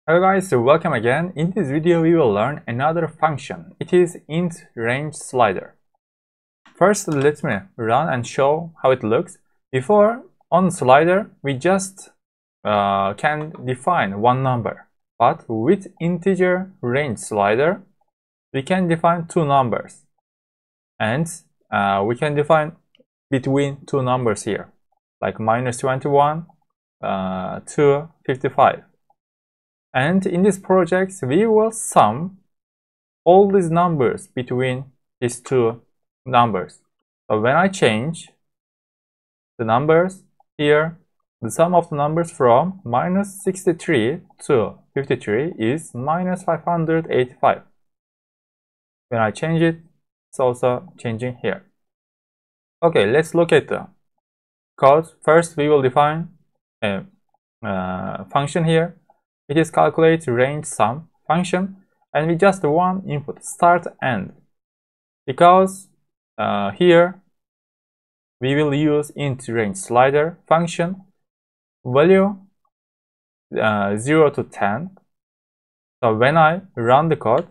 Hello guys, so welcome again. In this video we will learn another function. It is int range slider. First let me run and show how it looks. Before, on slider we just can define one number, but with integer range slider we can define two numbers, and we can define between two numbers here, like -21 to 55. And in this project, we will sum all these numbers between these two numbers. So when I change the numbers here, the sum of the numbers from -63 to 53 is -585. When I change it, it's also changing here. Okay, let's look at the code. First, we will define a function here. It is calculate range sum function, and we just one input, start end, because here we will use int range slider function value 0 to 10. So when I run the code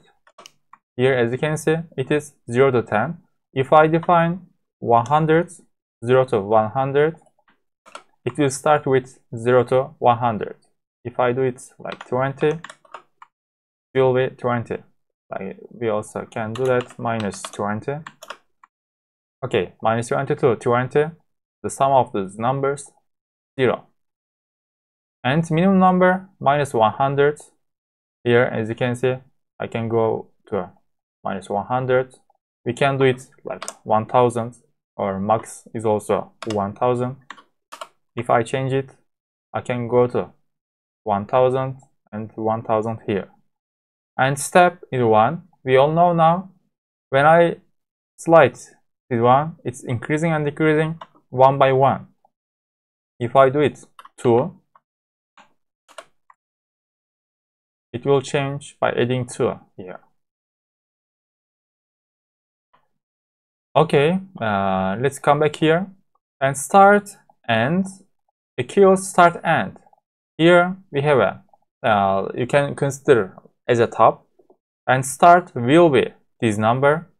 here, as you can see, it is 0 to 10. If I define 100, 0 to 100, it will start with 0 to 100. If I do it like 20, it will be 20. Like we also can do that -20. Okay, -20 to 20, the sum of these numbers 0. And minimum number -100. Here, as you can see, I can go to -100. We can do it like 1000, or max is also 1000. If I change it, I can go to 1000 and 1000 here. And step is 1. We all know now, when I slide this one, it's increasing and decreasing one by one. If I do it 2, it will change by adding 2 here. Okay, let's come back here, and start end equals start end. Here we have a you can consider as a top, and start will be this number,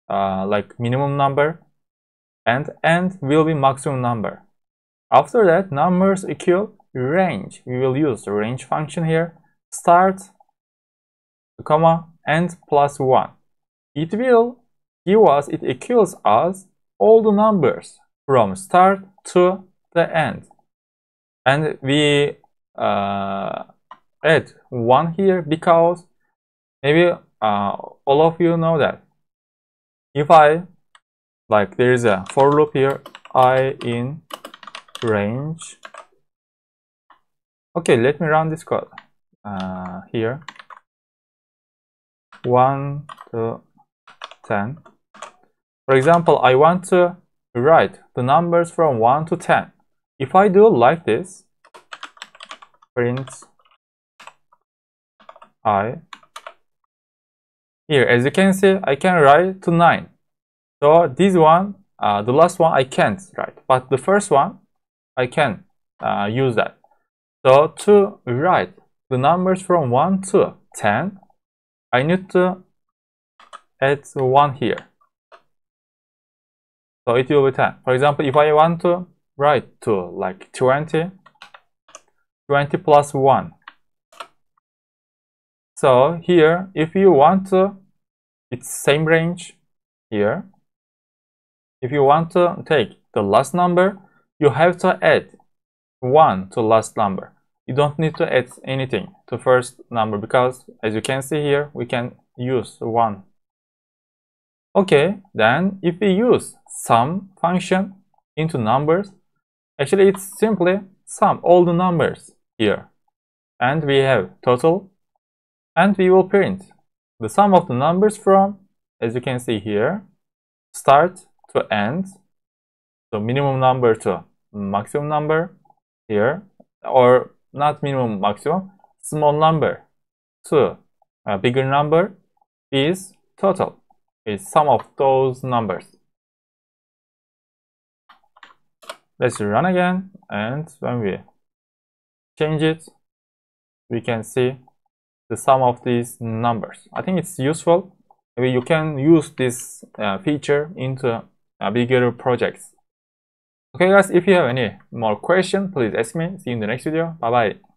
like minimum number, and end will be maximum number. After that, numbers equal range. We will use the range function here, start comma end plus 1. It will give us, it equals us all the numbers from start to the end. And we add 1 here because maybe all of you know that if I, like, there is a for loop here, I in range. Okay, let me run this code here, 1 to 10. For example, I want to write the numbers from 1 to 10. If I do like this, print I, here, as you can see, I can write to 9. So this one, the last one I can't write, but the first one I can use that. So to write the numbers from 1 to 10, I need to add 1 here. So it will be 10. For example, if I want to write to like 20 plus 1. So here, if you want to, it's same range here. If you want to take the last number, you have to add 1 to last number. You don't need to add anything to first number, because as you can see here, we can use 1. Okay, then if we use sum function into numbers, actually it's simply sum all the numbers here, and we have total, and we will print the sum of the numbers from, as you can see here, start to end, so minimum number to maximum number here, or not minimum, maximum, small number to a bigger number is total, is sum of those numbers. Let's run again, and when we change it, we can see the sum of these numbers. I think it's useful. Maybe you can use this feature into bigger projects. Okay guys, if you have any more questions, please ask me. See you in the next video. Bye bye.